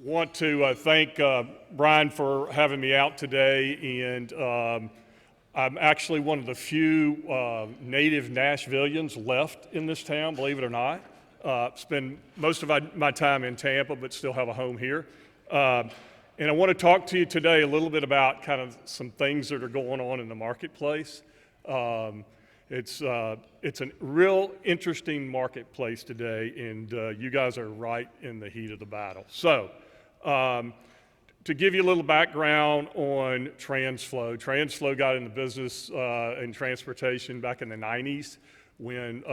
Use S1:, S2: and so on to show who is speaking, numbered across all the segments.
S1: Want to thank Brian for having me out today, and I'm actually one of the few native Nashvillians left in this town, believe it or not. Spend most of my time in Tampa, but still have a home here. And I want to talk to you today a little bit about kind of some things that are going on in the marketplace. It's a real interesting marketplace today, and you guys are right in the heat of the battle. So, to give you a little background on TransFlo got into business in transportation back in the 90s when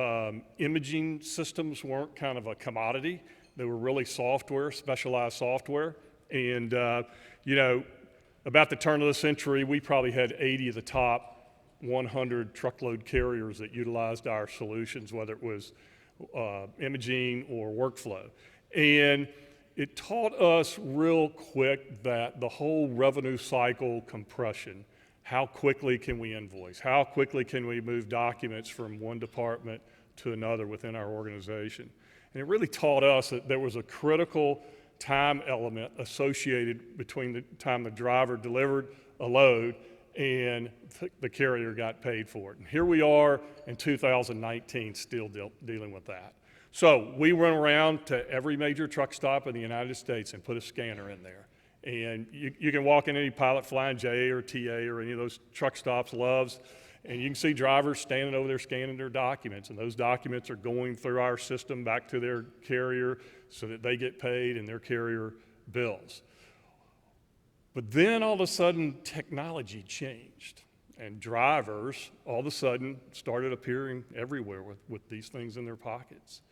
S1: imaging systems weren't kind of a commodity. They were really software, specialized software. And, about the turn of the century, we probably had 80 of the top 100 truckload carriers that utilized our solutions, whether it was imaging or workflow. And it taught us real quick that the whole revenue cycle compression, how quickly can we invoice? How quickly can we move documents from one department to another within our organization? And it really taught us that there was a critical time element associated between the time the driver delivered a load and the carrier got paid for it. And here we are in 2019 still dealing with that. So we went around to every major truck stop in the United States and put a scanner in there. And you can walk in any Pilot Flying J or TA or any of those truck stops, Loves, and you can see drivers standing over there scanning their documents. And those documents are going through our system back to their carrier so that they get paid and their carrier bills. But then all of a sudden, technology changed. And drivers all of a sudden started appearing everywhere with these things in their pockets.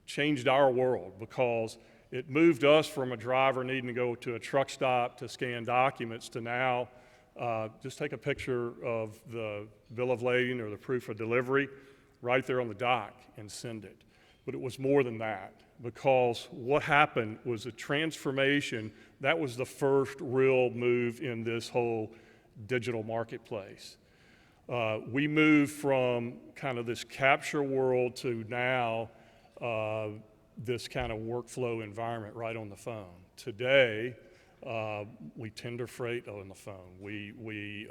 S1: Changed our world because it moved us from a driver needing to go to a truck stop to scan documents to now just take a picture of the bill of lading or the proof of delivery right there on the dock and send it. But it was more than that, because what happened was a transformation. That was the first real move in this whole digital marketplace. We moved from kind of this capture world to now this kind of workflow environment right on the phone. Today, we tender freight on the phone. We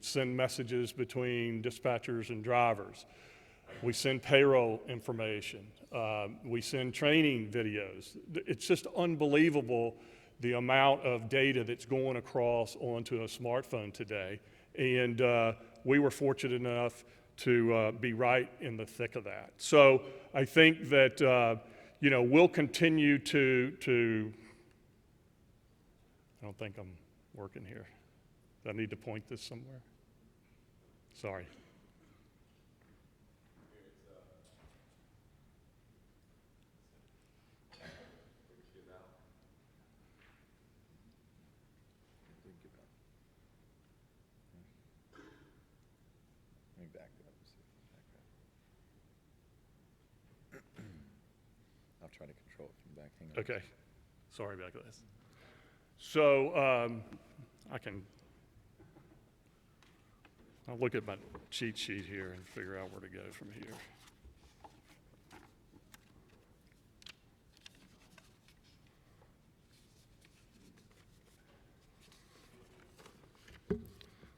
S1: send messages between dispatchers and drivers. We send payroll information. We send training videos. It's just unbelievable the amount of data that's going across onto a smartphone today. And we were fortunate enough to be right in the thick of that. So I think that, we'll continue to, I don't think I'm working here. Do I need to point this somewhere? Sorry.
S2: I'll try to control it from back. Hang on.
S1: Okay, sorry about this. So I'll look at my cheat sheet here and figure out where to go from here.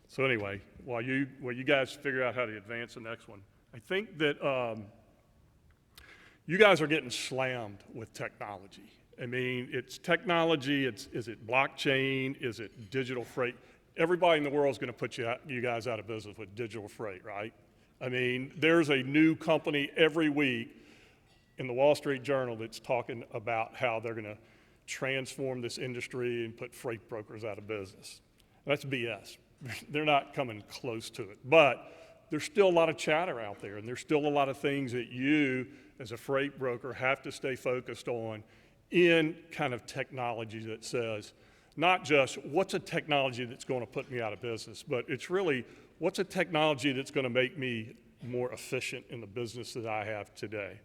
S1: So anyway, while you guys figure out how to advance the next one, I think that you guys are getting slammed with technology. I mean, it's technology, is it blockchain, is it digital freight? Everybody in the world is going to put you guys out of business with digital freight, right? I mean, there's a new company every week in the Wall Street Journal that's talking about how they're going to transform this industry and put freight brokers out of business. That's BS. They're not coming close to it. But there's still a lot of chatter out there, and there's still a lot of things that you, as a freight broker, have to stay focused on in kind of technology that says, not just what's a technology that's going to put me out of business, but it's really what's a technology that's going to make me more efficient in the business that I have today.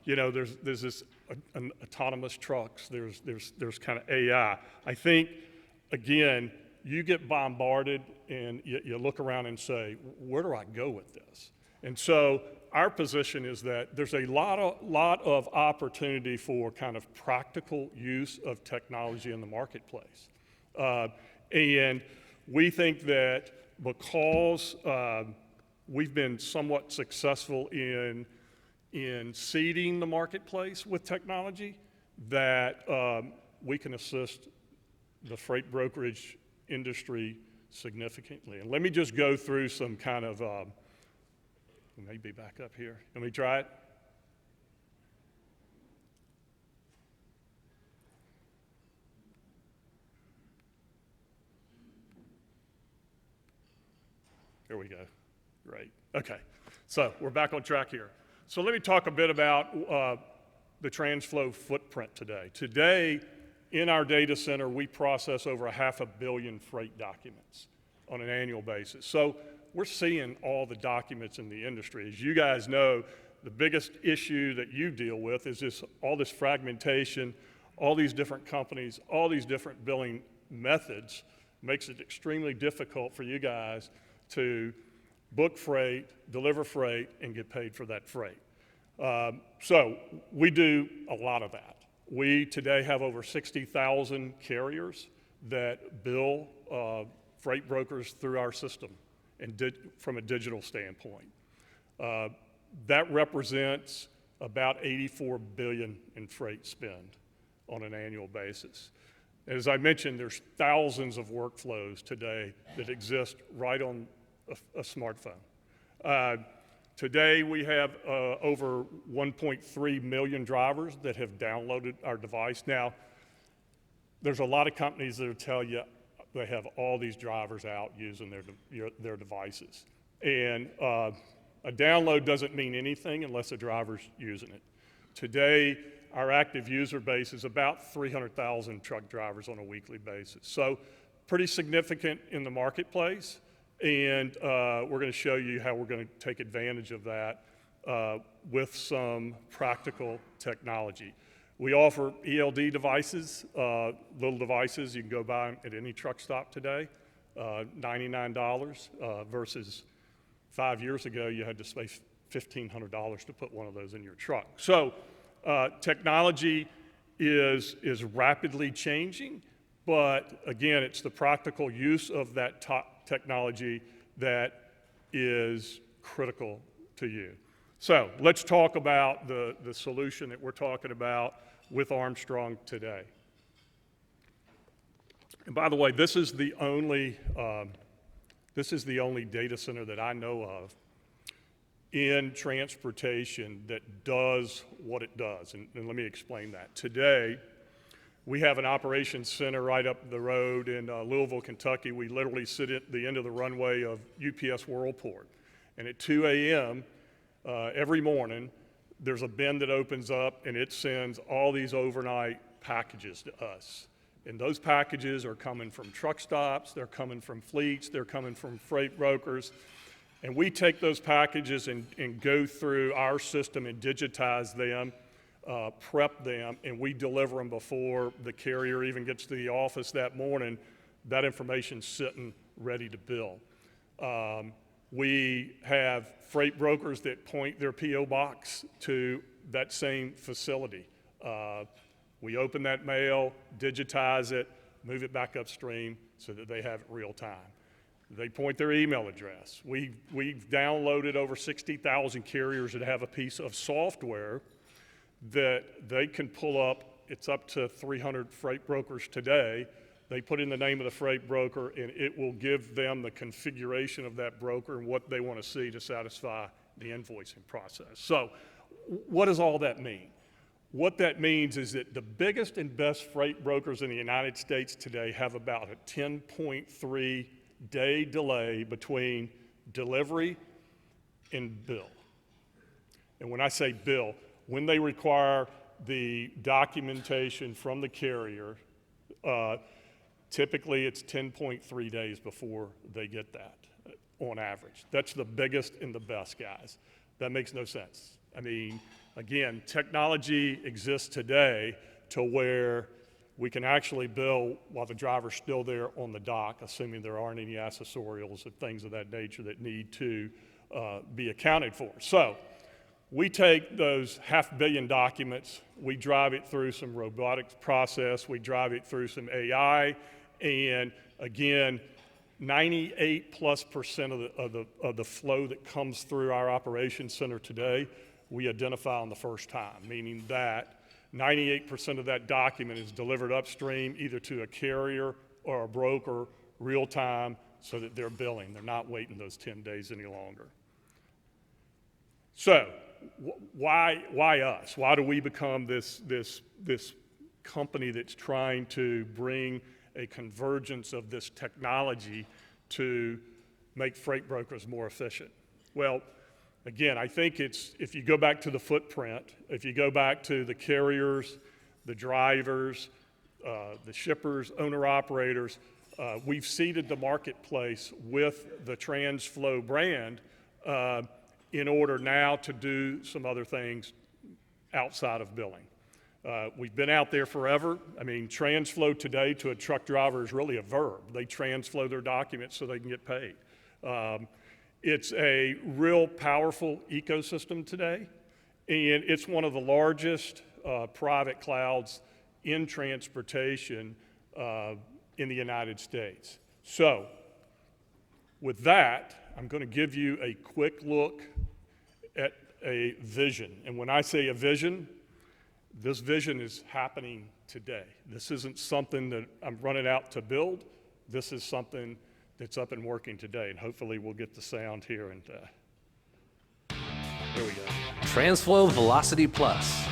S1: There's this autonomous trucks, there's kind of AI. I think, again, you get bombarded and you look around and say, where do I go with this? And so our position is that there's a lot of opportunity for kind of practical use of technology in the marketplace. And we think that because we've been somewhat successful in seeding the marketplace with technology, that we can assist the freight brokerage industry significantly. And let me just go through some kind of, maybe back up here. Let me try it. There we go. Great. Okay. So we're back on track here. So let me talk a bit about the TransFlow footprint today. Today, in our data center, we process over 500 million freight documents on an annual basis. So we're seeing all the documents in the industry. As you guys know, the biggest issue that you deal with is all this fragmentation, all these different companies, all these different billing methods makes it extremely difficult for you guys to book freight, deliver freight, and get paid for that freight. So we do a lot of that. We today have over 60,000 carriers that bill freight brokers through our system and from a digital standpoint. That represents about $84 billion in freight spend on an annual basis. As I mentioned, there's thousands of workflows today that exist right on a smartphone. Today we have over 1.3 million drivers that have downloaded our device. Now, there's a lot of companies that will tell you they have all these drivers out using their devices. And a download doesn't mean anything unless a driver's using it. Today, our active user base is about 300,000 truck drivers on a weekly basis. So pretty significant in the marketplace. And we're going to show you how we're going to take advantage of that with some practical technology. We offer ELD devices, little devices you can go buy at any truck stop today, $99 versus 5 years ago you had to spend $1,500 to put one of those in your truck. So technology is rapidly changing, but again, it's the practical use of that technology that is critical to you. So let's talk about the solution that we're talking about with Armstrong today. And by the way, this is the only data center that I know of in transportation that does what it does. And let me explain that. Today, we have an operations center right up the road in Louisville, Kentucky. We literally sit at the end of the runway of UPS Worldport. And at 2 a.m. Every morning, there's a bin that opens up and it sends all these overnight packages to us. And those packages are coming from truck stops, they're coming from fleets, they're coming from freight brokers. And we take those packages and go through our system and digitize them, prep them, and we deliver them before the carrier even gets to the office that morning. That information's sitting ready to bill. We have freight brokers that point their P.O. box to that same facility. We open that mail, digitize it, move it back upstream so that they have it real time. They point their email address. We've downloaded over 60,000 carriers that have a piece of software that they can pull up. It's up to 300 freight brokers today. They put in the name of the freight broker, and it will give them the configuration of that broker and what they want to see to satisfy the invoicing process. So what does all that mean? What that means is that the biggest and best freight brokers in the United States today have about a 10.3-day delay between delivery and bill. And when I say bill, when they require the documentation from the carrier, typically it's 10.3 days before they get that on average. That's the biggest and the best, guys. That makes no sense. I mean, again, technology exists today to where we can actually bill while the driver's still there on the dock, assuming there aren't any accessorials and things of that nature that need to be accounted for. So We take those 500 million documents, we drive it through some robotics process, we drive it through some AI, and again, 98+% of the flow that comes through our operations center today, we identify on the first time, meaning that 98% of that document is delivered upstream either to a carrier or a broker real time so that they're billing. They're not waiting those 10 days any longer. So why us? Why do we become this company that's trying to bring a convergence of this technology to make freight brokers more efficient? Well, again, I think it's, if you go back to the footprint, if you go back to the carriers, the drivers, the shippers, owner-operators, we've seeded the marketplace with the TransFlow brand in order now to do some other things outside of billing. We've been out there forever. I mean, TransFlow today to a truck driver is really a verb. They TransFlow their documents so they can get paid. It's a real powerful ecosystem today, and it's one of the largest private clouds in transportation in the United States. So, with that, I'm going to give you a quick look at a vision. And when I say a vision, this vision is happening today. This isn't something that I'm running out to build. This is something that's up and working today. And hopefully we'll get the sound here. And there we go.
S3: TransFlow Velocity Plus.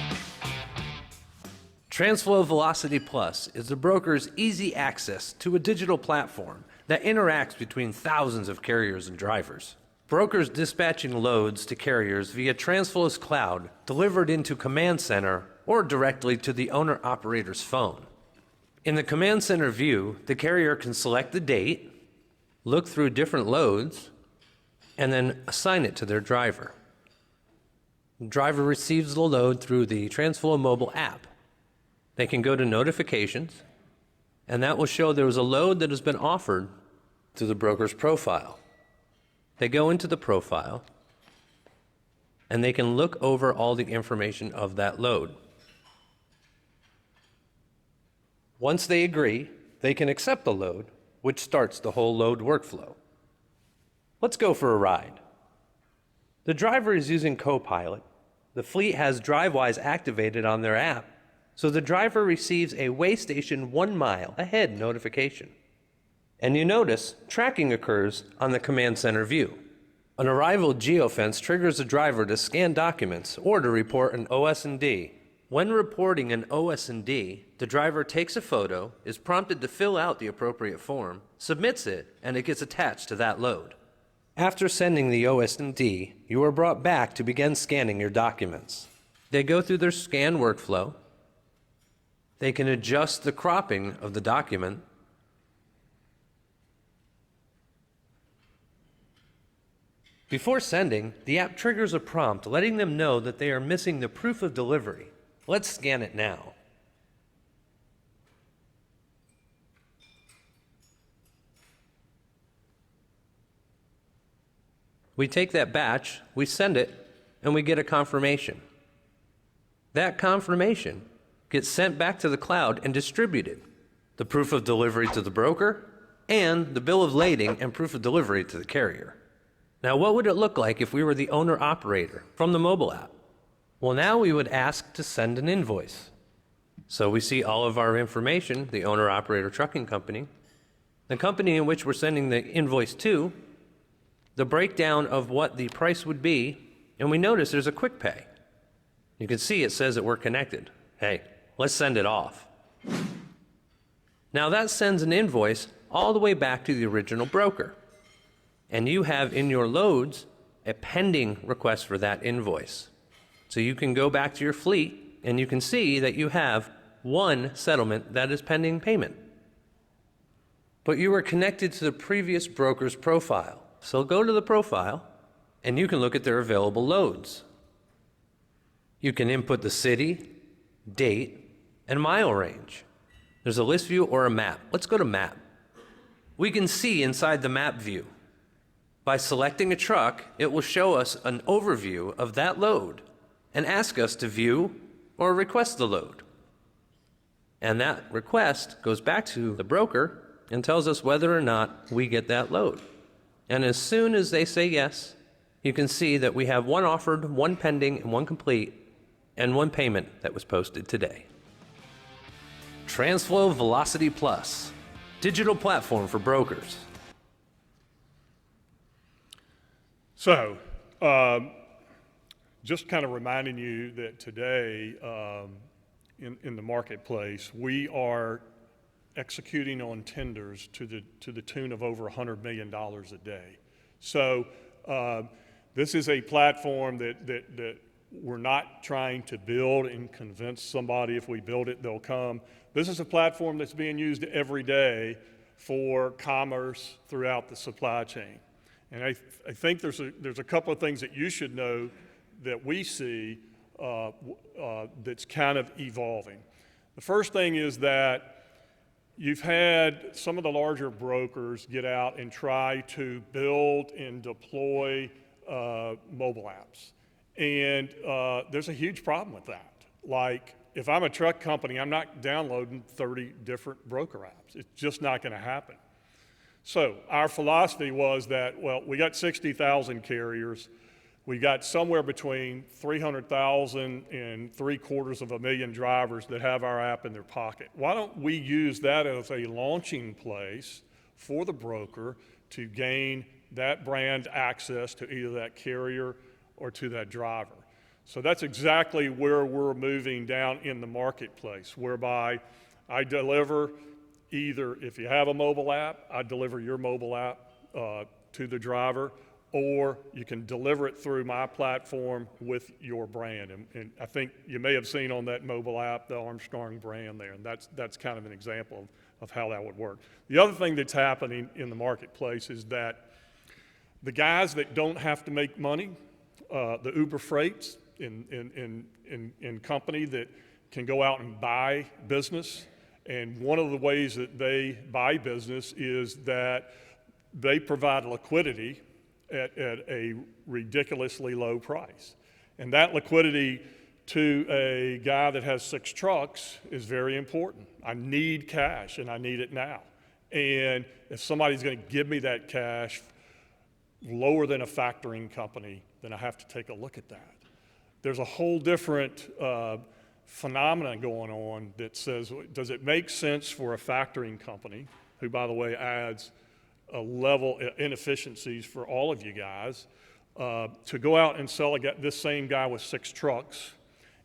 S3: TransFlow Velocity Plus is the broker's easy access to a digital platform that interacts between thousands of carriers and drivers. Brokers dispatching loads to carriers via TransFlow's cloud delivered into Command Center or directly to the owner-operator's phone. In the Command Center view, the carrier can select the date, look through different loads, and then assign it to their driver. The driver receives the load through the TransFlow mobile app. They can go to notifications, and that will show there was a load that has been offered to the broker's profile. They go into the profile, and they can look over all the information of that load. Once they agree, they can accept the load, which starts the whole load workflow. Let's go for a ride. The driver is using Copilot. The fleet has DriveWise activated on their app, so the driver receives a Waystation 1 mile ahead notification. And you notice tracking occurs on the Command Center view. An arrival geofence triggers the driver to scan documents or to report an OS&D. When reporting an OS&D, the driver takes a photo, is prompted to fill out the appropriate form, submits it, and it gets attached to that load. After sending the OS&D, you are brought back to begin scanning your documents. They go through their scan workflow. They can adjust the cropping of the document. Before sending, the app triggers a prompt letting them know that they are missing the proof of delivery. Let's scan it now. We take that batch, we send it, and we get a confirmation. That confirmation gets sent back to the cloud and distributed. The proof of delivery to the broker, and the bill of lading and proof of delivery to the carrier. Now, what would it look like if we were the owner-operator from the mobile app? Well, now we would ask to send an invoice. So we see all of our information, the owner-operator trucking company, the company in which we're sending the invoice to, the breakdown of what the price would be, and we notice there's a quick pay. You can see it says that we're connected. Hey, let's send it off. Now that sends an invoice all the way back to the original broker. And you have in your loads a pending request for that invoice. So you can go back to your fleet and you can see that you have one settlement that is pending payment. But you were connected to the previous broker's profile. So go to the profile and you can look at their available loads. You can input the city, date, and mile range. There's a list view or a map. Let's go to map. We can see inside the map view. By selecting a truck, it will show us an overview of that load and ask us to view or request the load. And that request goes back to the broker and tells us whether or not we get that load. And as soon as they say yes, you can see that we have one offered, one pending, and one complete, and one payment that was posted today. TransFlow Velocity Plus, digital platform for brokers.
S1: So, just kind of reminding you that today in the marketplace, we are executing on tenders to the tune of over $100 million a day. So this is a platform that we're not trying to build and convince somebody if we build it, they'll come. This is a platform that's being used every day for commerce throughout the supply chain. And I think there's a couple of things that you should know that we see that's kind of evolving. The first thing is that you've had some of the larger brokers get out and try to build and deploy mobile apps. And there's a huge problem with that. Like, if I'm a truck company, I'm not downloading 30 different broker apps. It's just not going to happen. So our philosophy was that, well, we got 60,000 carriers. We got somewhere between 300,000 and 750,000 drivers that have our app in their pocket. Why don't we use that as a launching place for the broker to gain that brand access to either that carrier or to that driver? So that's exactly where we're moving down in the marketplace, whereby I deliver either, if you have a mobile app, I deliver your mobile app to the driver, or you can deliver it through my platform with your brand. And I think you may have seen on that mobile app the Armstrong brand there, and that's kind of an example of how that would work. The other thing that's happening in the marketplace is that the guys that don't have to make money, the Uber Freights in company that can go out and buy business, and one of the ways that they buy business is that they provide liquidity at a ridiculously low price. And that liquidity to a guy that has 6 trucks is very important. I need cash, and I need it now. And if somebody's going to give me that cash lower than a factoring company, then I have to take a look at that. There's a whole different phenomenon going on that says, does it make sense for a factoring company, who, by the way, adds a level of inefficiencies for all of you guys, to go out and sell this same guy with 6 trucks,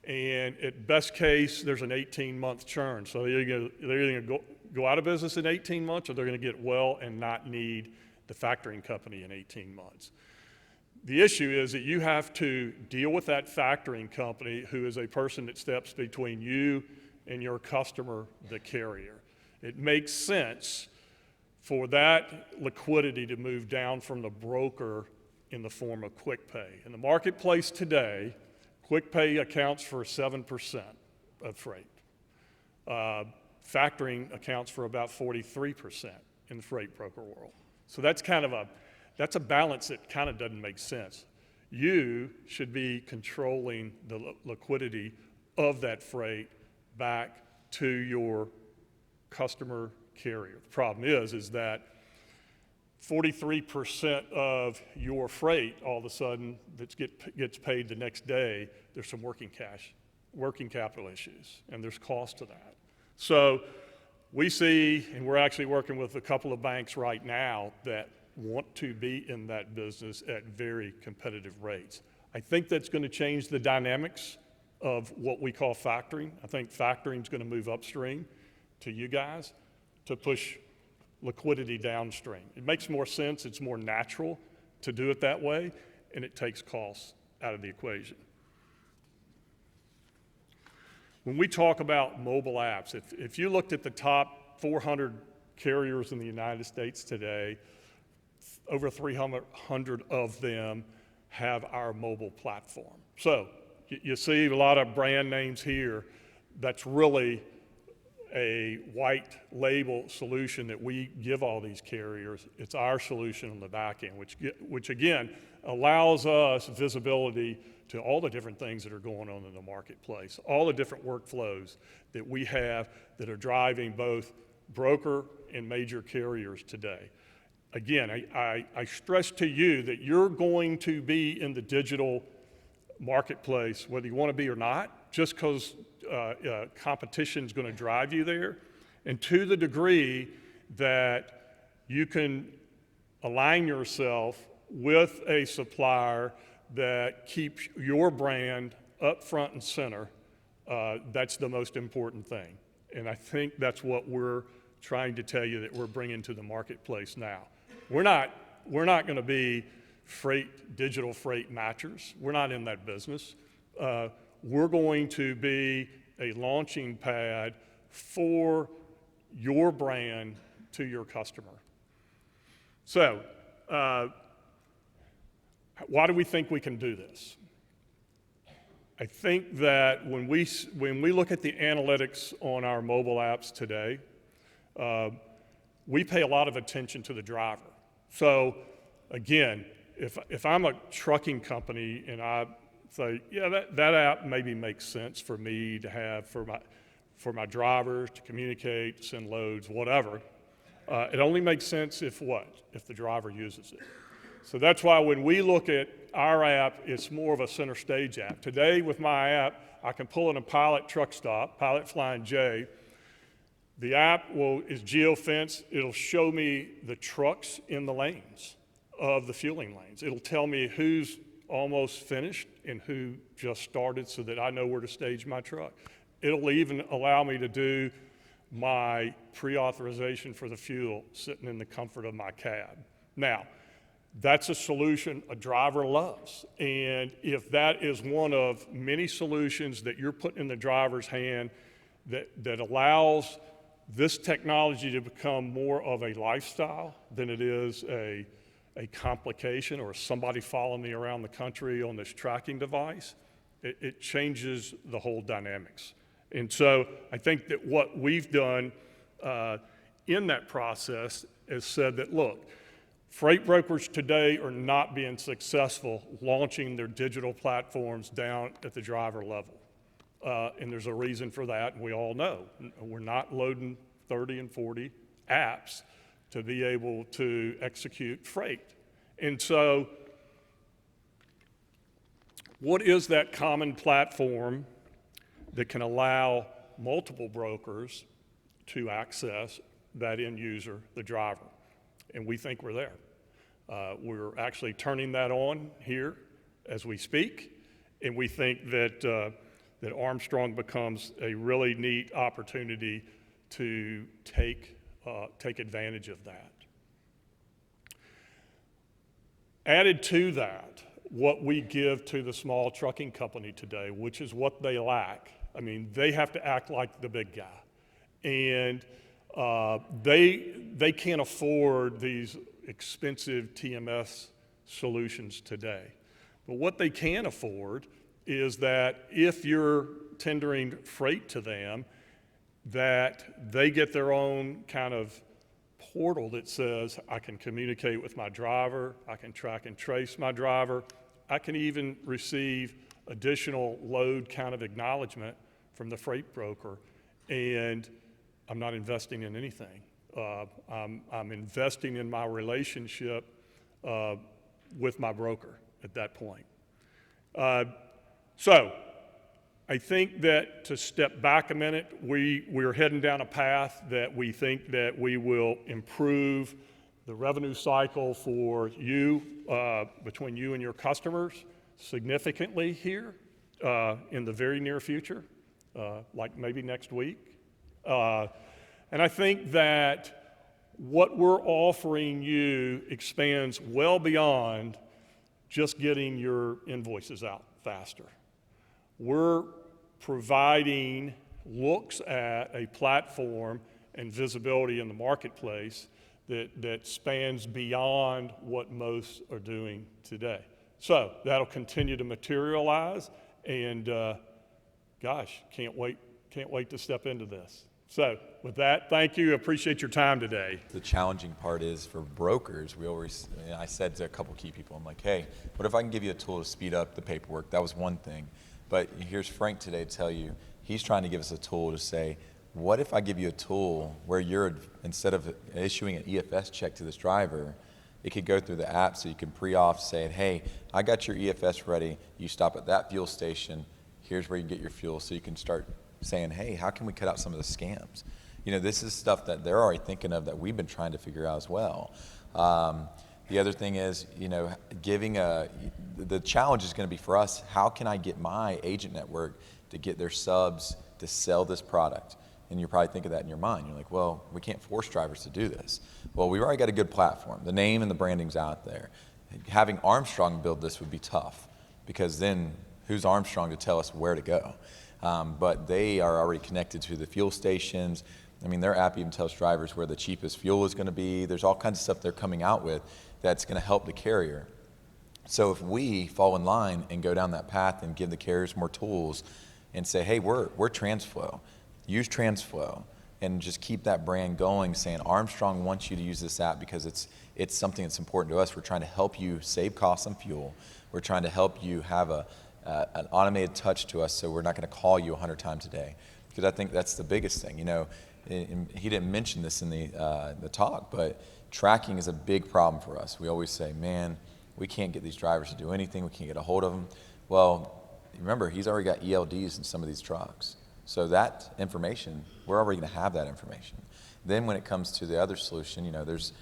S1: and at best case, there's an 18-month churn. So they're either going to go out of business in 18 months, or they're going to get well and not need the factoring company in 18 months. The issue is that you have to deal with that factoring company, who is a person that steps between you and your customer, the carrier. It makes sense for that liquidity to move down from the broker in the form of QuickPay. In the marketplace today, QuickPay accounts for 7% of freight. Factoring accounts for about 43% in the freight broker world. So that's a balance that kind of doesn't make sense. You should be controlling the liquidity of that freight back to your customer carrier. The problem is that 43% of your freight, all of a sudden, that gets paid the next day, there's some working capital issues, and there's cost to that. So we see, and we're actually working with a couple of banks right now that want to be in that business at very competitive rates. I think that's going to change the dynamics of what we call factoring. I think factoring is going to move upstream to you guys to push liquidity downstream. It makes more sense, it's more natural to do it that way, and it takes costs out of the equation. When we talk about mobile apps, if you looked at the top 400 carriers in the United States today, over 300 of them have our mobile platform. So you see a lot of brand names here. That's really a white label solution that we give all these carriers. It's our solution on the back end, which again allows us visibility to all the different things that are going on in the marketplace, all the different workflows that we have that are driving both broker and major carriers today. Again, I stress to you that you're going to be in the digital marketplace, whether you want to be or not, just because competition is going to drive you there. And to the degree that you can align yourself with a supplier that keeps your brand up front and center, that's the most important thing. And I think that's what we're trying to tell you that we're bringing to the marketplace now. We're not going to be digital freight matchers. We're not in that business. We're going to be a launching pad for your brand to your customer. So, why do we think we can do this? I think that when we look at the analytics on our mobile apps today, we pay a lot of attention to the driver. So again, if I'm a trucking company and I say, yeah, that app maybe makes sense for me to have for my drivers to communicate, to send loads, whatever, it only makes sense if the driver uses it. So that's why when we look at our app, it's more of a center stage app. Today with my app, I can pull in a Pilot truck stop, Pilot Flying J. The app is geofenced. It'll show me the trucks in the lanes of the fueling lanes. It'll tell me who's almost finished and who just started so that I know where to stage my truck. It'll even allow me to do my pre-authorization for the fuel sitting in the comfort of my cab. Now, that's a solution a driver loves. And if that is one of many solutions that you're putting in the driver's hand that allows this technology to become more of a lifestyle than it is a complication or somebody following me around the country on this tracking device, it changes the whole dynamics. And so I think that what we've done in that process is said that, look, freight brokers today are not being successful launching their digital platforms down at the driver level. And there's a reason for that, and we all know. We're not loading 30 and 40 apps to be able to execute freight. And so what is that common platform that can allow multiple brokers to access that end user, the driver? And we think we're there. We're actually turning that on here as we speak, and we think that Armstrong becomes a really neat opportunity to take advantage of that. Added to that, what we give to the small trucking company today, which is what they lack. I mean, they have to act like the big guy. And they can't afford these expensive TMS solutions today. But what they can afford is that if you're tendering freight to them, that they get their own kind of portal that says, I can communicate with my driver, I can track and trace my driver, I can even receive additional load kind of acknowledgement from the freight broker, and I'm not investing in anything. I'm investing in my relationship with my broker at that point. So I think that to step back a minute, we're heading down a path that we think that we will improve the revenue cycle for you, between you and your customers significantly here in the very near future, like maybe next week. And I think that what we're offering you expands well beyond just getting your invoices out faster. We're providing looks at a platform and visibility in the marketplace that spans beyond what most are doing today. So that'll continue to materialize, and gosh, can't wait to step into this. So with that, thank you. Appreciate your time today.
S2: The challenging part is for brokers, I said to a couple key people, I'm like, hey, what if I can give you a tool to speed up the paperwork? That was one thing. But here's Frank today to tell you, he's trying to give us a tool to say, what if I give you a tool where instead of issuing an EFS check to this driver, it could go through the app so you can pre-auth saying, hey, I got your EFS ready. You stop at that fuel station. Here's where you get your fuel. So you can start saying, hey, how can we cut out some of the scams? This is stuff that they're already thinking of that we've been trying to figure out as well. The other thing is, the challenge is going to be for us, how can I get my agent network to get their subs to sell this product? And you're probably thinking that in your mind. You're like, well, we can't force drivers to do this. Well, we've already got a good platform. The name and the branding's out there. Having Armstrong build this would be tough, because then who's Armstrong to tell us where to go? But they are already connected to the fuel stations. I mean, their app even tells drivers where the cheapest fuel is going to be. There's all kinds of stuff they're coming out with that's going to help the carrier. So if we fall in line and go down that path and give the carriers more tools and say, hey, we're TransFlow, use TransFlow, and just keep that brand going, saying Armstrong wants you to use this app because it's something that's important to us. We're trying to help you save costs on fuel. We're trying to help you have an automated touch to us, so we're not going to call you 100 times a day. Because I think that's the biggest thing. And he didn't mention this in the talk, but tracking is a big problem for us. We always say, man, we can't get these drivers to do anything. We can't get a hold of them. Well, remember, he's already got ELDs in some of these trucks. So that information, we're already going to have that information. Then when it comes to the other solution, there's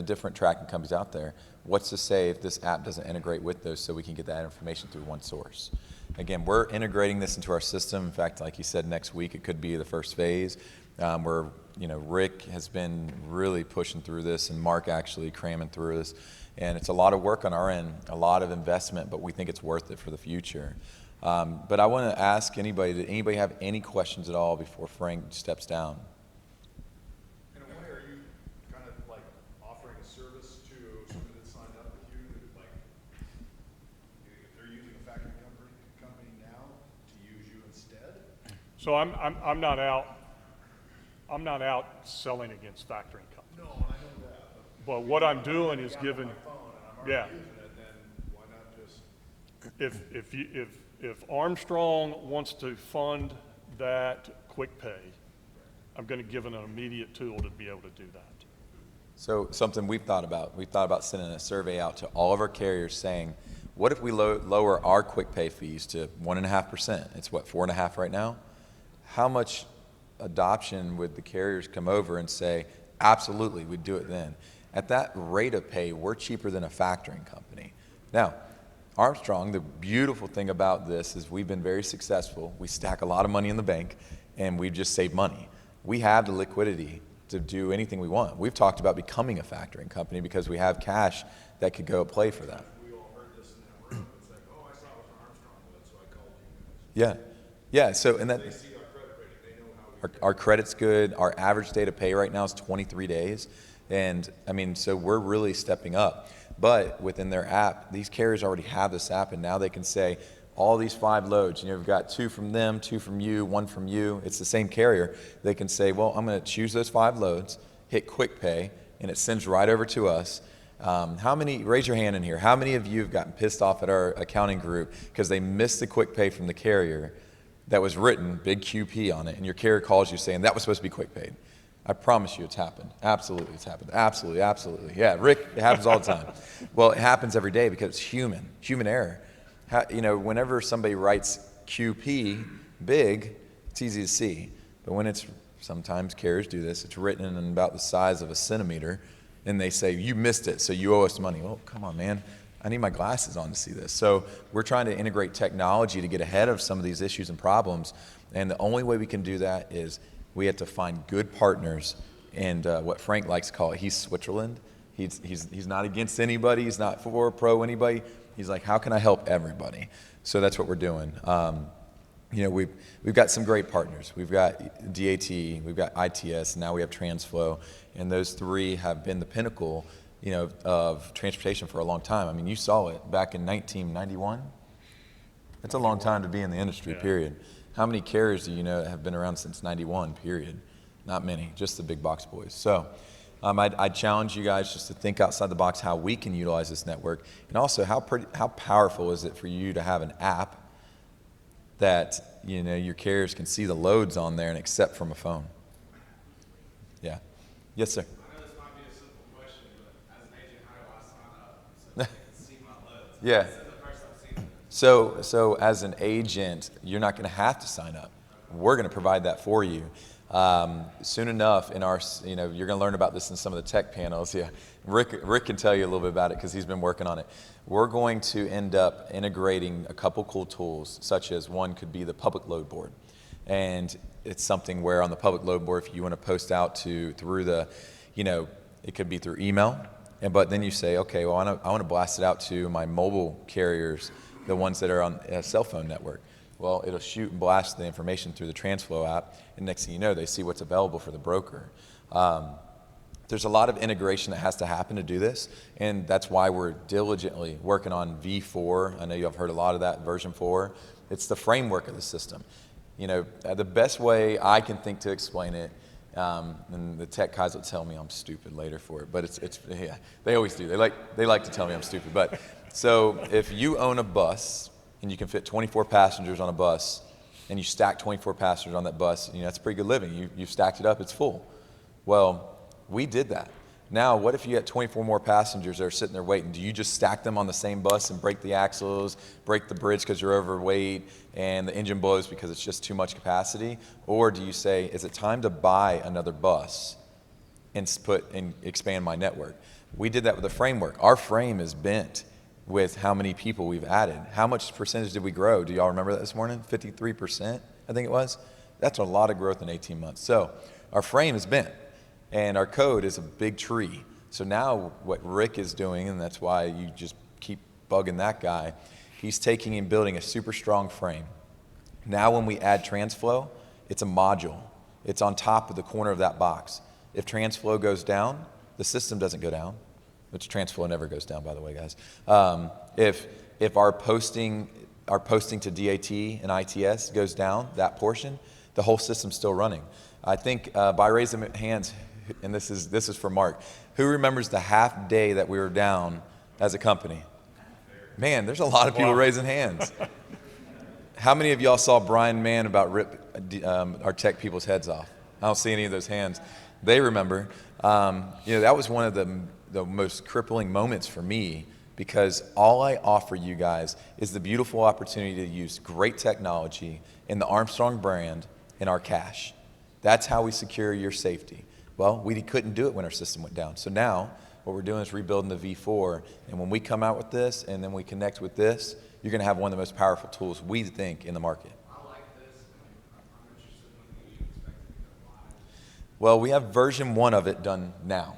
S2: different tracking companies out there. What's to say if this app doesn't integrate with those so we can get that information through one source? Again, we're integrating this into our system. In fact, like you said, next week it could be the first phase. Rick has been really pushing through this, and Mark actually cramming through this. And it's a lot of work on our end, a lot of investment, but we think it's worth it for the future. But I want to ask anybody, did anybody have any questions at all before Frank steps down?
S4: In a way, are you kind of like offering a service to somebody that signed up with you, like if they're using a factoring company now to use you instead?
S1: So I'm not out selling against factoring companies.
S4: No, I know that.
S1: But what I'm doing is giving,
S4: My phone and I'm
S1: yeah.
S4: already using it, then why not just?
S1: If Armstrong wants to fund that quick pay, I'm going to give it an immediate tool to be able to do that.
S2: So something we've thought about sending a survey out to all of our carriers saying, what if we lower our quick pay fees to 1.5%? It's what, 4.5% right now? How much adoption would the carriers come over and say, absolutely, we'd do it then? At that rate of pay, we're cheaper than a factoring company. Now, Armstrong, the beautiful thing about this is we've been very successful. We stack a lot of money in the bank, and we just save money. We have the liquidity to do anything we want. We've talked about becoming a factoring company because we have cash that could go play for that.
S4: We all heard this in that room. It's like, oh, I saw it was an Armstrong one, so I called you guys.
S2: Yeah. So, and that
S4: They see our credit rating. They know how we
S2: our credit's good. Our average day to pay right now is 23 days. And I mean, so we're really stepping up. But within their app, these carriers already have this app, and now they can say, all these 5 loads, you've got 2 from them, 2 from you, 1 from you. It's the same carrier. They can say, well, I'm going to choose those 5 loads, hit quick pay, and it sends right over to us. Raise your hand in here, how many of you have gotten pissed off at our accounting group because they missed the quick pay from the carrier that was written, big QP on it, and your carrier calls you saying that was supposed to be quick paid? I promise you it's happened. Absolutely, it's happened. Absolutely, absolutely. Yeah, Rick, it happens all the time. Well, it happens every day because it's human error. Whenever somebody writes QP big, it's easy to see. But when sometimes carriers do this, it's written in about the size of a centimeter, and they say, you missed it, so you owe us money. Oh, come on, man. I need my glasses on to see this. So we're trying to integrate technology to get ahead of some of these issues and problems. And the only way we can do that is we have to find good partners. And what Frank likes to call it, he's Switzerland. He's not against anybody. He's not for or pro anybody. He's like, how can I help everybody? So that's what we're doing. We've got some great partners. We've got DAT, we've got ITS, and now we have TransFlow. And those 3 have been the pinnacle of transportation for a long time. I mean, you saw it back in 1991. That's a long time to be in the industry, period. How many carriers do you know that have been around since 91, period? Not many, just the big box boys. So I'd challenge you guys just to think outside the box how we can utilize this network, and also how powerful is it for you to have an app that your carriers can see the loads on there and accept from a phone. Yeah. Yes, sir.
S5: I know this might be a simple question, but as an agent, how do I sign up so they can see my loads?
S2: Yeah.
S5: This is the first I've seen it.
S2: So as an agent, you're not going to have to sign up. We're going to provide that for you. Soon enough, in our, you're going to learn about this in some of the tech panels. Yeah, Rick can tell you a little bit about it because he's been working on it. We're going to end up integrating a couple cool tools, such as one could be the public load board, and it's something where on the public load board, if you want to post out through the, it could be through email, but then you say, okay, well, I want to blast it out to my mobile carriers, the ones that are on a cell phone network. Well, it'll shoot and blast the information through the TransFlow app, and next thing you know, they see what's available for the broker. There's a lot of integration that has to happen to do this, and that's why we're diligently working on V4. I know you have heard a lot of that, version 4. It's the framework of the system. The best way I can think to explain it, and the tech guys will tell me I'm stupid later for it, but it's yeah, they always do. They like to tell me I'm stupid. But so if you own a bus, and you can fit 24 passengers on a bus, and you stack 24 passengers on that bus, that's pretty good living. You've stacked it up, it's full. Well, we did that. Now, what if you had 24 more passengers that are sitting there waiting? Do you just stack them on the same bus and break the axles, break the bridge because you're overweight, and the engine blows because it's just too much capacity? Or do you say, is it time to buy another bus and expand my network? We did that with the framework. Our frame is bent with how many people we've added. How much percentage did we grow? Do y'all remember that this morning? 53%, I think it was. That's a lot of growth in 18 months. So our frame is bent, and our code is a big tree. So now what Rick is doing, and that's why you just keep bugging that guy, he's taking and building a super strong frame. Now when we add TransFlow, it's a module. It's on top of the corner of that box. If TransFlow goes down, the system doesn't go down, which TransFlow never goes down, by the way, guys. If our posting to DAT and ITS goes down, that portion, the whole system's still running. I think by raising hands, and this is for Mark, who remembers the half day that we were down as a company? Man, there's a lot of people raising hands. How many of y'all saw Brian Mann about rip our tech people's heads off? I don't see any of those hands. They remember. That was one of the most crippling moments for me, because all I offer you guys is the beautiful opportunity to use great technology in the Armstrong brand in our cash. That's how we secure your safety. Well, we couldn't do it when our system went down. So now what we're doing is rebuilding the V4, and when we come out with this and then we connect with this, you're going to have one of the most powerful tools we think in the market.
S5: I like this. I'm interested when you expect it to go live.
S2: Well, we have version 1 of it done now.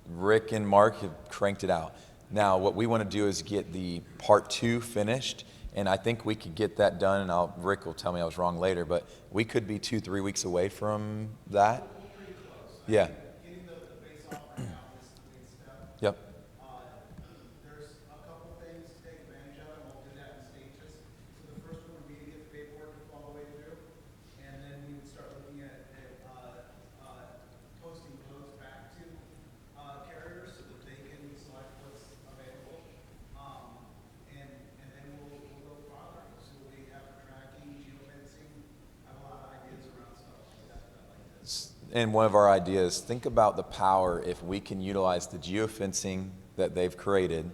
S2: Rick and Mark have cranked it out. Now, what we want to do is get the part 2 finished, and I think we could get that done, and Rick will tell me I was wrong later, but we could be 2-3 weeks away from that. Yeah.
S4: Getting the base off right now is the big step.
S2: Yep.
S4: There's a couple things to take advantage of, and we'll do that in stages. So the first one would be to get the paperwork all the way through, and then we would start looking at posting loads back to carriers so that they can select what's available. And then we'll go farther. So we have tracking, geofencing, have a lot of ideas around stuff like that like this.
S2: And one of our ideas, think about the power if we can utilize the geofencing that they've created,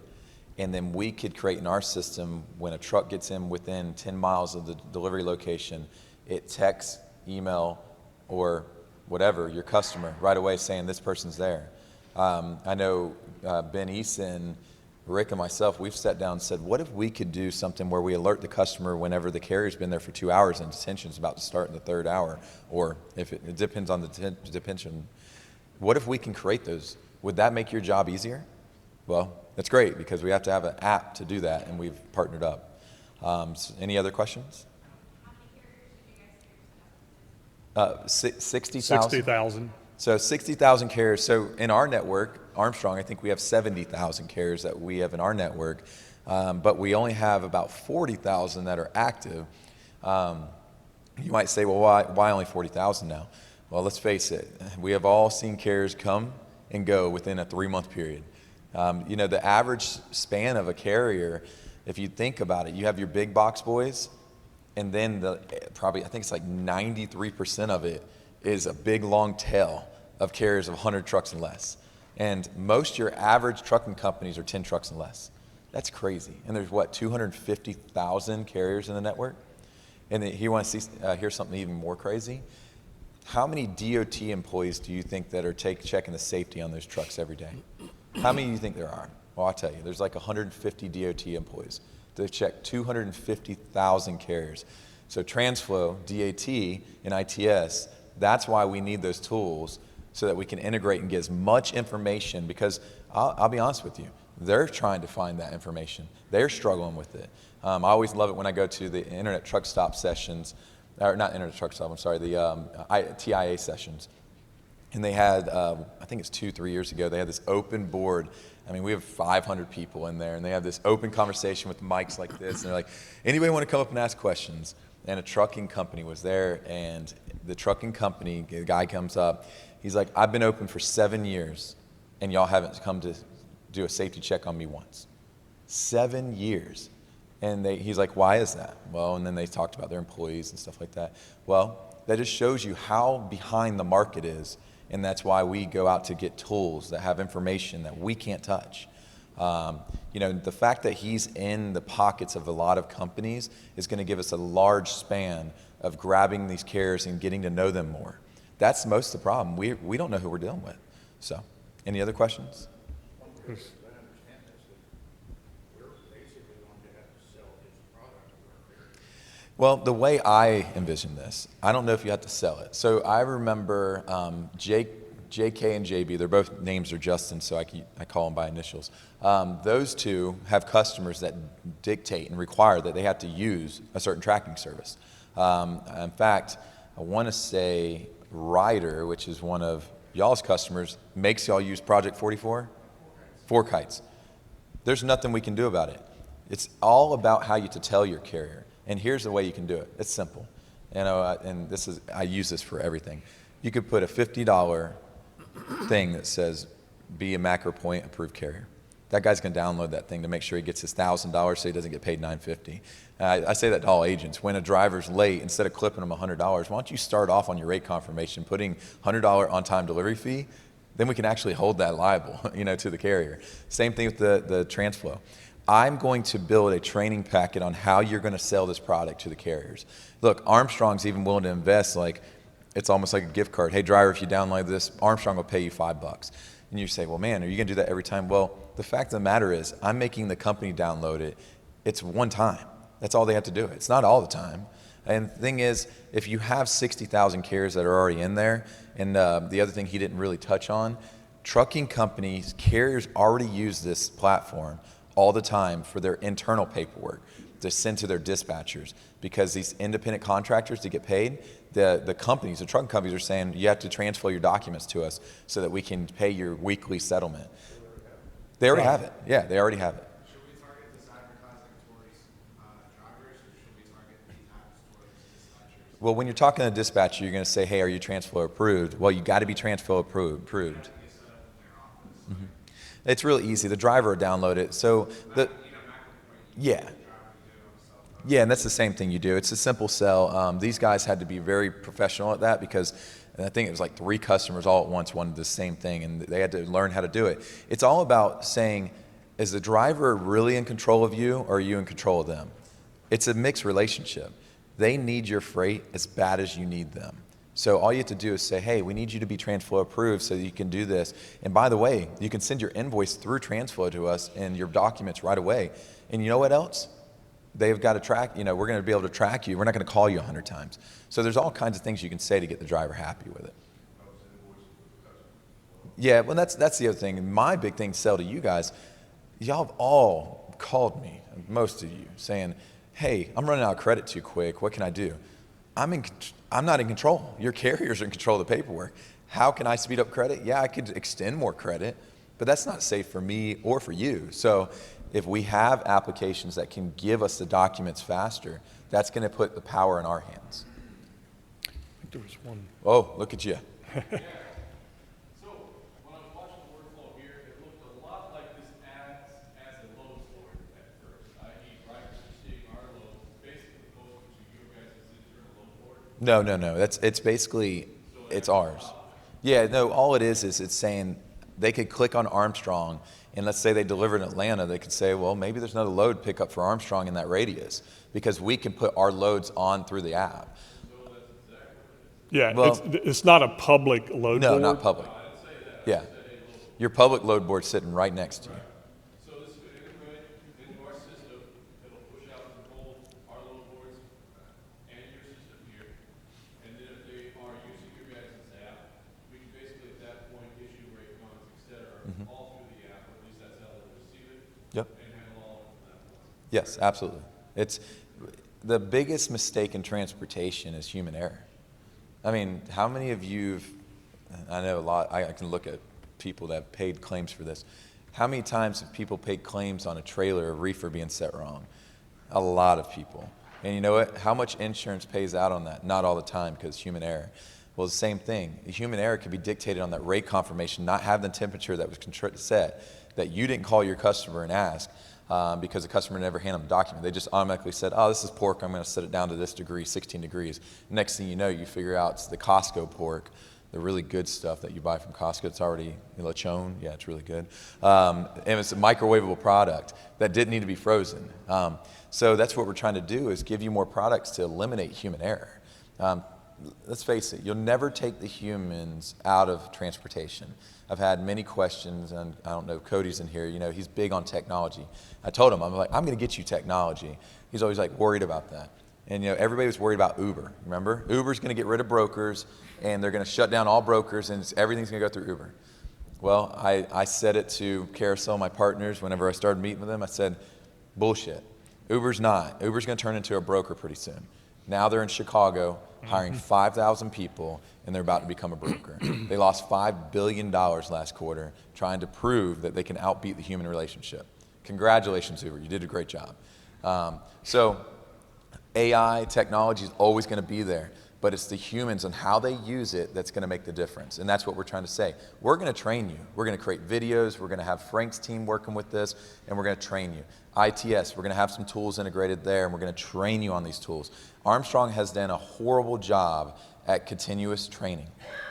S2: and then we could create in our system when a truck gets in within 10 miles of the delivery location, it texts, email, or whatever, your customer right away saying this person's there. I know Ben Eason, Rick and myself, we've sat down and said, what if we could do something where we alert the customer whenever the carrier's been there for 2 hours and detention's about to start in the 3rd hour, or if it depends on the detention. What if we can create those? Would that make your job easier? Well, that's great, because we have to have an app to do that, and we've partnered up. So any other questions?
S6: How many carriers do you guys
S2: 60,000.
S1: 60,000.
S2: So 60,000 carriers. So in our network, Armstrong, I think we have 70,000 carriers that we have in our network, but we only have about 40,000 that are active. You might say, well, why only 40,000 now? Well, let's face it, we have all seen carriers come and go within a 3-month period. You know, the average span of a carrier, if you think about it, you have your big box boys, and then probably, I think it's like 93% of it is a big long tail of carriers of 100 trucks and less. And most of your average trucking companies are 10 trucks and less. That's crazy. And there's what, 250,000 carriers in the network? And here you want to hear something even more crazy? How many DOT employees do you think that are checking the safety on those trucks every day? How many do you think there are? Well, I'll tell you, there's like 150 DOT employees. They check 250,000 carriers. So TransFlow, DAT, and ITS, that's why we need those tools so that we can integrate and get as much information, because I'll be honest with you, they're trying to find that information. They're struggling with it. I always love it when I go to the Internet Truck Stop sessions, or not Internet Truck Stop, I'm sorry, the TIA sessions. And they had, I think it's 2-3 years ago, they had this open board. I mean, we have 500 people in there, and they have this open conversation with mics like this. And they're like, anybody want to come up and ask questions? And a trucking company was there, and the trucking company, the guy comes up, he's like, I've been open for 7 years, and y'all haven't come to do a safety check on me once. 7 years. And he's like, why is that? Well, and then they talked about their employees and stuff like that. Well, that just shows you how behind the market is, and that's why we go out to get tools that have information that we can't touch. You know, the fact that he's in the pockets of a lot of companies is going to give us a large span of grabbing these carriers and getting to know them more. That's most of the problem. We don't know who we're dealing with. So, any other questions? Well, the way I envision this, I don't know if you have to sell it. So I remember JK and JB, their both names are Justin, so I call them by initials. Those two have customers that dictate and require that they have to use a certain tracking service. In fact, I want to say Ryder, which is one of y'all's customers, makes y'all use Project 44? 4Kites. There's nothing we can do about it. It's all about how you to tell your carrier. And here's the way you can do it. It's simple. You know, and I use this for everything. You could put a $50 thing that says, be a MacroPoint approved carrier. That guy's going to download that thing to make sure he gets his $1,000 so he doesn't get paid $950. I say that to all agents. When a driver's late, instead of clipping them $100, why don't you start off on your rate confirmation, putting $100 on-time delivery fee? Then we can actually hold that liable, you know, to the carrier. Same thing with the TransFlow. I'm going to build a training packet on how you're going to sell this product to the carriers. Look, Armstrong's even willing to invest, like, it's almost like a gift card. Hey, driver, if you download this, Armstrong will pay you $5. And you say, well, man, are you going to do that every time? Well, the fact of the matter is, I'm making the company download it. It's one time. That's all they have to do. It's not all the time. And the thing is, if you have 60,000 carriers that are already in there, and the other thing he didn't really touch on, trucking companies, carriers already use this platform all the time for their internal paperwork to send to their dispatchers, because these independent contractors to get paid, the companies, the trucking companies are saying, you have to transfer your documents to us so that we can pay your weekly settlement. They already have it. Yeah, they already have it.
S5: Should we target this advertising towards drivers, or should we target these ads towards dispatchers?
S2: Well, when you're talking to a dispatcher, you're going to say, hey, are you TransFlow approved? Well, you got to be TransFlow approved. Mm-hmm. It's really easy. The driver will download it. So yeah, and that's the same thing you do. It's a simple sell. These guys had to be very professional at that, because I think it was like 3 customers all at once wanted the same thing, and they had to learn how to do it. It's all about saying, is the driver really in control of you, or are you in control of them? It's a mixed relationship. They need your freight as bad as you need them. So all you have to do is say, hey, we need you to be TransFlow approved so that you can do this. And by the way, you can send your invoice through TransFlow to us and your documents right away. And you know what else? They've got to track, you know, we're going to be able to track you. We're not going to call you 100 times. So there's all kinds of things you can say to get the driver happy with it. Yeah, well, that's the other thing. My big thing to sell to you guys, y'all have all called me, most of you, saying, hey, I'm running out of credit too quick. What can I do? I'm not in control. Your carriers are in control of the paperwork. How can I speed up credit? Yeah, I could extend more credit, but that's not safe for me or for you. So if we have applications that can give us the documents faster, that's going to put the power in our hands.
S1: there was one.
S2: Oh, look at you.
S5: So when I was watching the workflow here, it looked a lot like this as a load board at first, i.e. drivers receiving our load, basically posted to your guys' internal load board.
S2: No. It's basically, it's ours. Yeah, no, all it is it's saying they could click on Armstrong, and let's say they deliver in Atlanta, they could say, well, maybe there's another load pickup for Armstrong in that radius, because we can put our loads on through the app.
S1: Yeah,
S2: Well-
S1: it's not a public load
S2: No,
S1: board.
S2: not public. Yeah. Your public load board's sitting right next to you.
S5: So this could integrate into our system, it'll push out to both our load boards and your system here. And then if they are using your guys' app, we can basically at that point issue rate runs, et cetera, all through the app, or at least that's how they'll receive it
S2: Yep.
S5: and handle all of that.
S2: Yes, absolutely. It's the biggest mistake in transportation is human error. I mean, how many of you've, I know a lot, I can look at people that have paid claims for this. How many times have people paid claims on a trailer or reefer being set wrong? A lot of people. And you know what? How much insurance pays out on that? Not all the time, because human error. Well, it's the same thing. Human error can be dictated on that rate confirmation, not having the temperature that was set, that you didn't call your customer and ask, because the customer never handed them the document. They just automatically said, oh, this is pork, I'm going to set it down to this degree, 16 degrees. Next thing you know, you figure out it's the Costco pork, the really good stuff that you buy from Costco. It's already lechon. Yeah, it's really good. And it's a microwavable product that didn't need to be frozen. So that's what we're trying to do, is give you more products to eliminate human error. Let's face it, you'll never take the humans out of transportation. I've had many questions, and I don't know, Cody's in here, he's big on technology. I told him, I'm going to get you technology. He's always worried about that. And everybody was worried about Uber, remember? Uber's going to get rid of brokers, and they're going to shut down all brokers, and everything's going to go through Uber. Well, I said it to Carousel, my partners, whenever I started meeting with them. I said, bullshit. Uber's not. Uber's going to turn into a broker pretty soon. Now they're in Chicago hiring 5,000 people, and they're about to become a broker. They lost $5 billion last quarter trying to prove that they can outbeat the human relationship. Congratulations, Uber. You did a great job. So AI technology is always going to be there, but it's the humans and how they use it that's going to make the difference. And that's what we're trying to say. We're going to train you. We're going to create videos. We're going to have Frank's team working with this, and we're going to train you. ITS, we're going to have some tools integrated there, and we're going to train you on these tools. Armstrong has done a horrible job at continuous training.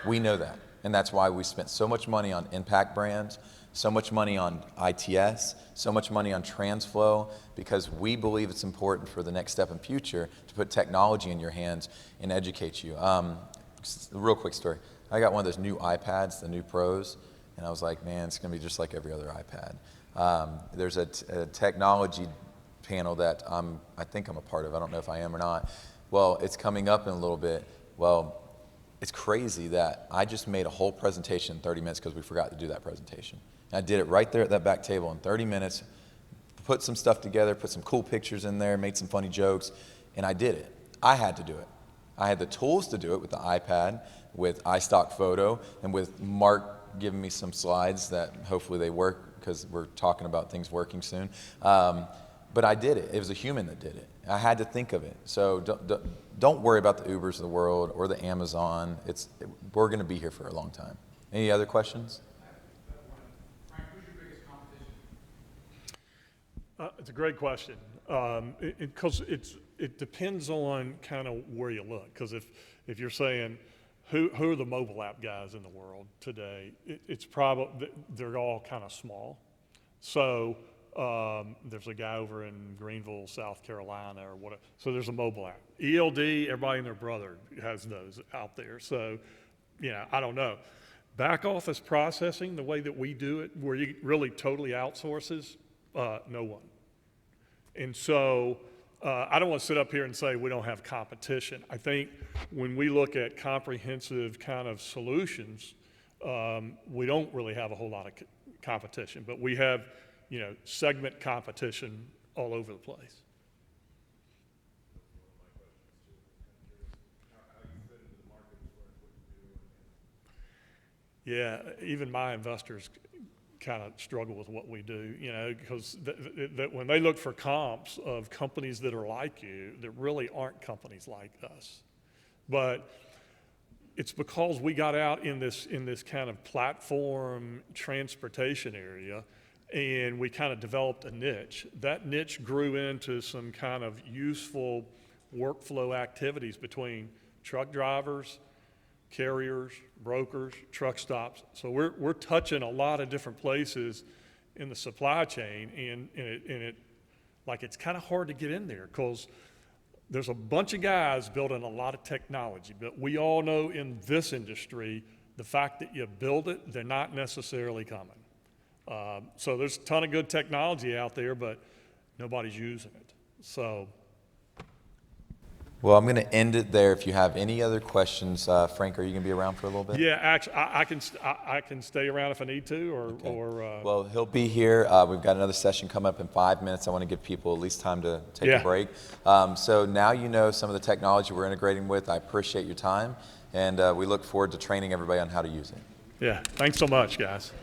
S2: We know that, and that's why we spent so much money on impact brands, so much money on ITS, so much money on TransFlow, because we believe it's important for the next step in future to put technology in your hands and educate you. Just a real quick story. I got one of those new iPads, the new Pros, and I was like, man, it's going to be just like every other iPad. There's a technology panel that I think I'm a part of. I don't know if I am or not. Well, it's coming up in a little bit. Well, it's crazy that I just made a whole presentation in 30 minutes because we forgot to do that presentation. And I did it right there at that back table in 30 minutes, put some stuff together, put some cool pictures in there, made some funny jokes, and I did it. I had to do it. I had the tools to do it with the iPad, with iStock Photo, and with Mark giving me some slides that hopefully they work, because we're talking about things working soon. But I did it. It was a human that did it. I had to think of it. So don't worry about the Ubers of the world or the Amazon. We're going to be here for a long time. Any other questions?
S4: Frank, who's your biggest competition?
S1: It's a great question, because it depends on kind of where you look. Because if you're saying who are the mobile app guys in the world today, it's probably they're all kind of small. So there's a guy over in Greenville, South Carolina, or whatever. So there's a mobile app. ELD, everybody and their brother has those out there. So I don't know. Back office processing, the way that we do it, where you really totally outsources, no one. And so I don't want to sit up here and say we don't have competition. I think when we look at comprehensive kind of solutions, we don't really have a whole lot of competition, but we have, segment competition all over the place. Yeah, even my investors kind of struggle with what we do, because when they look for comps of companies that are like you, there really aren't companies like us. But it's because we got out in this kind of platform transportation area, and we kind of developed a niche. That niche grew into some kind of useful workflow activities between truck drivers, carriers, brokers, truck stops. So we're touching a lot of different places in the supply chain, and it's kind of hard to get in there because there's a bunch of guys building a lot of technology, but we all know in this industry, the fact that you build it, they're not necessarily coming. So there's a ton of good technology out there, but nobody's using it. So.
S2: Well, I'm going to end it there. If you have any other questions, Frank, are you going to be around for a little bit?
S1: Yeah, actually, I can stay around if I need to, or
S2: Well, he'll be here. We've got another session coming up in 5 minutes. I want to give people at least time to take
S1: Yeah.
S2: a break. So now you know some of the technology we're integrating with. I appreciate your time, and we look forward to training everybody on how to use it.
S1: yeah. Thanks so much, guys.